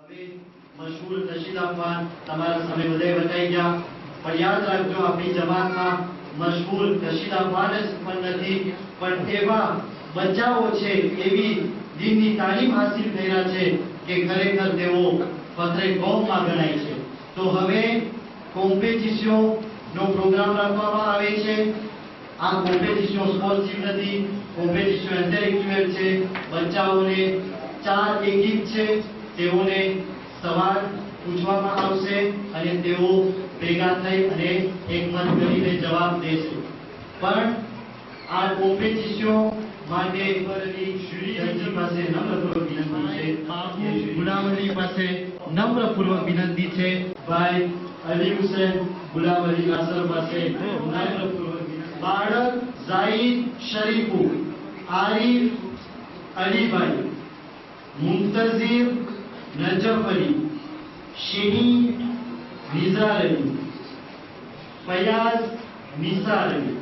હવે મશહૂર નશીદ અફવાન તમારા સામે બધાય બતાઈ ગયા, પણ યાદ રાખજો આપણી જમાતમાં મશહૂર નશીદ અફવાન જ પણ નથી, પણ એવા બચ્ચાઓ છે, એવી દીનની તાલીમ હાસિલ કર્યા છે કે ખરેખર તેઓ ફખરે કૌમમાં ગણાય છે. તો હવે કોમ્પિટિશન નો પ્રોગ્રામ રાખવામાં આવે છે. આ કોમ્પિટિશન સ્પોર્ટિવ નથી, કોમ્પિટિશન ઇન્ટેલેક્ચ્યુઅલ છે. બચ્ચાઓને 4 એકિક છે, તેઓને સવાલ પૂછવામાં આવશે અને તેઓ ભેગા થઈ અને એકમત કરીને જવાબ દેશે. પણ આ કોમ્પિટિશન માટે જૂરી પાસે નમ્રપૂર્વક વિનંતી છે, ગુલામ અલી પાસે નમ્રપૂર્વક વિનંતી છે, ભાઈ અલી હુસૈન ગુલામ અલી નાસર પાસે નમ્રપૂર્વક વિનંતી. બાળક ઝાહિદ શરીફુ, આરિફ અલીભાઈ, મુંતઝિર નજફ અલી, શહીન નિઝાર અલી, ફયાઝ નિસાર અલી.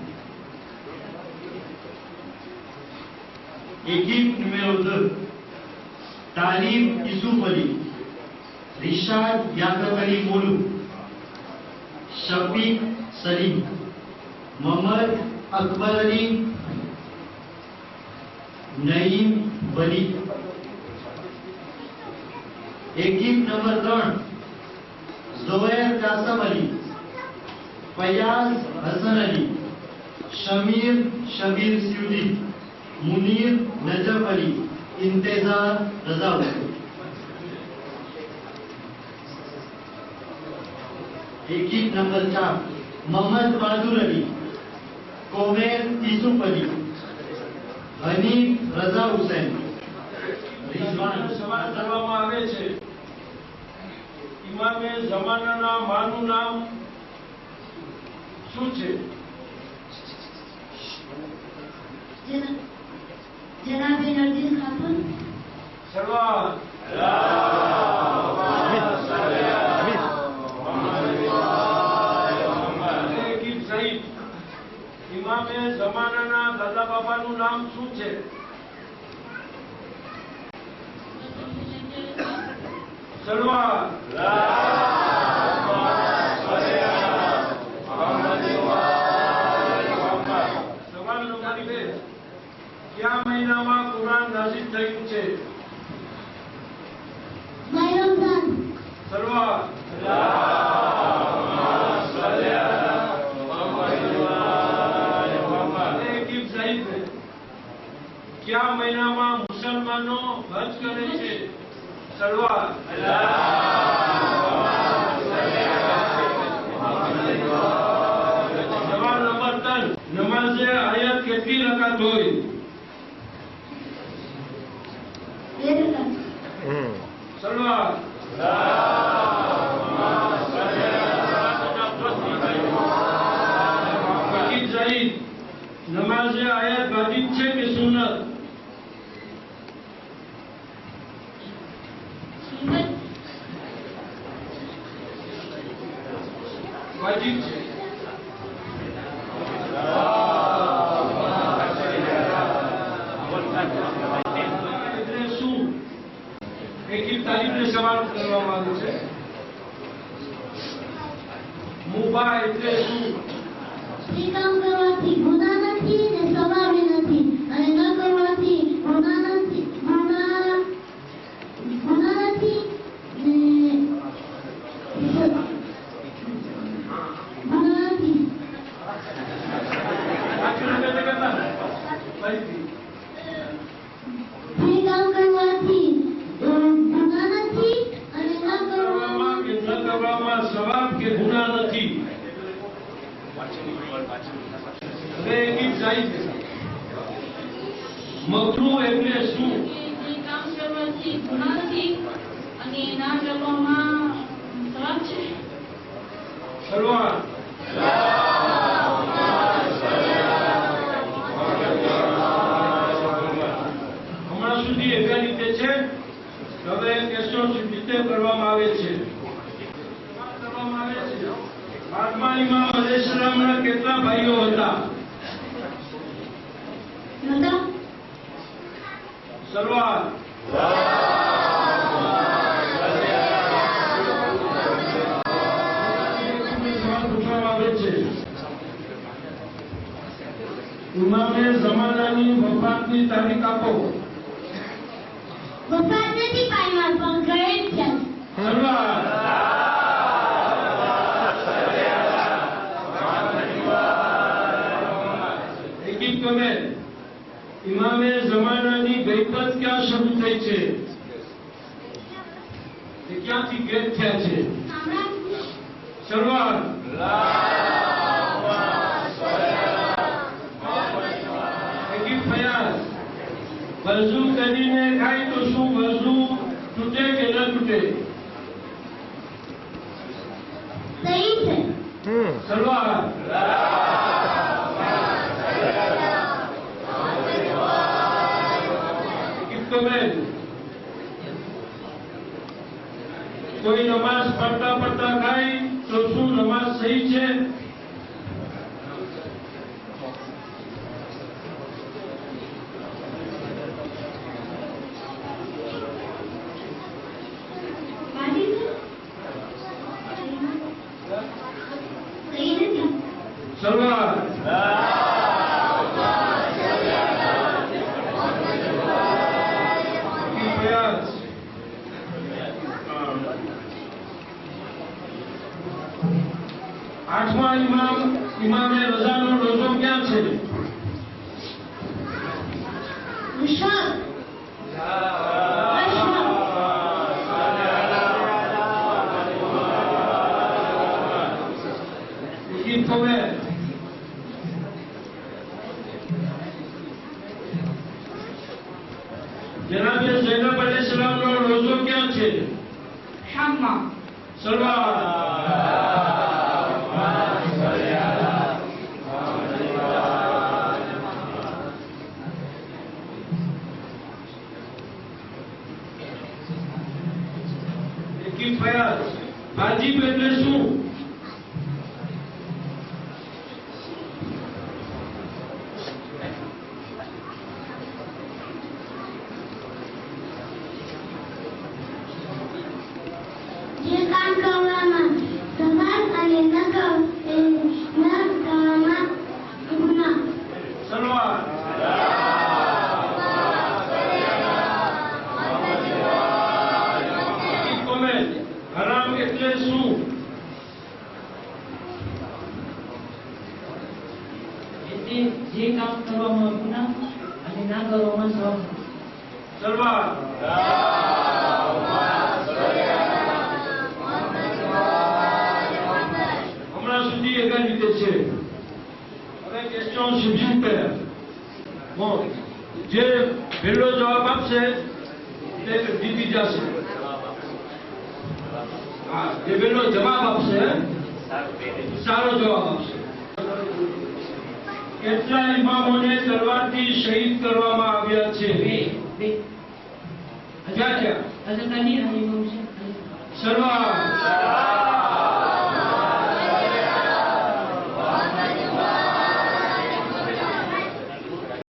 एकिप número 2, तारीफ यूसुफ अली, रिशाद याकब अली मोलू, शफीक सलीम, मोहम्मद अकबर अली, नईम वली. एकिप नंबर 3, ज़ुबैर कासम अली, फयाज हसन अली, शमीर शबीर सिउदी, मुनीर नजफ अली, इंतजार रजा हुसैन. एकिप नंबर 4, मोहम्मद बहादुर अली, कोमेर यूसुफ अली, हनीफ रजा हुसैन. रिजवान सवाल કરવામાં આવે છે, ઇમામે જમાનાના માનું નામ શું છે? जनाब नरदिन खातून. સલવાત. ઇમામે જમાનાના દાદા બાબાનું નામ શું છે? સલવાત. સવાલ નંબર 2, क्या महीना में कुरान नाजिल થયું છે? माह रमजान. સલવાત. क्या महीना में मुसलमानों हज करे છે? સલવાત. સવાલ નંબર 3, નમાઝે આયત કેટલી રકાત હોય? સલવાત. વકીલ સાહિબ, નમાઝે આયત વાજિબ છે કે સુન્નત? વાજિબ છે. એટલે શું? એકી તારીફને સવાલ કરવામાં આવ્યો છે. મુબા એટલે શું? એ કામ કરવાથી ગુનાહ નથી ને સવાબ નથી, અને ન કરવાથી ગુનાહ નથી, ગુનાહ નથી ને ગુનાહ નથી. એ કામ કરવાથી ગુનાહ નથી અને ન કરવામાં સવાબ કે ગુનાહ નથી. હવે એકી સાહિબ, મકરૂહ એટલે શું? જે કામ કરવાથી ગુનાહ નથી અને ના કરવામાં સવાબ છે. સલવાત. હમણાં સુધી એવી રીતે છે, હવે કેસો રીતે કરવામાં આવે છે. બાદમાં ઇમામ અલૈહિસ્સલામના કેટલા ભાઈઓ હતા? સલવાત. ઇમામે ઝમાનાની વફાતની તારીખ આપો. વફાત નથી પામ્યા પણ ગયે છે. સરવાર. એકી કમેન્ટ. ઇમામે ઝમાનાની ગઈપત ક્યાં શરૂ થઈ છે? એ ક્યાંથી ગેપ થયા છે? સરવાર. એકી ફયાઝ. વઝુ કરીને ખાય તો શું વઝુ તૂટે કે ન તૂટે? સહી છે. સરવાર. કોઈ નમાઝ પડતા પડતા ખાય તો શું નમાઝ સહી છે? સાચી છે? સહી નથી. સરવાર. આઠમા ઇમામે રઝાનો રોઝો ક્યાં છે? વિશાલ. જનાબે ઝૈનબ અલૈહિસ્સલામનો રોઝો ક્યાં છે? શામમાં. સરવાર. ફયાઝ. વાજીબ એટલે શું? જે કામ કરવામાં સમાજ અને ન કરવામાં ગુનાહ. સરવાર. હરામ એટલે શું? જે કામ કરવામાં ગુનાહ અને ના કરવામાં સવાબ. સરવાર. હમણાં સુધી એક રીતે છે. હવે ક્વેશ્ચન સુપીરિયર. જે પહેલો જવાબ આપશે તે જીતી જશે. જે પહેલો જવાબ આપશે સારો જવાબ આપશે. કેટલા ઇમામોને તલવારથી શહીદ કરવામાં આવ્યા છે? ક્યાં ક્યાં? હઝરત અલી અને ઇમામ છે. સરવાર.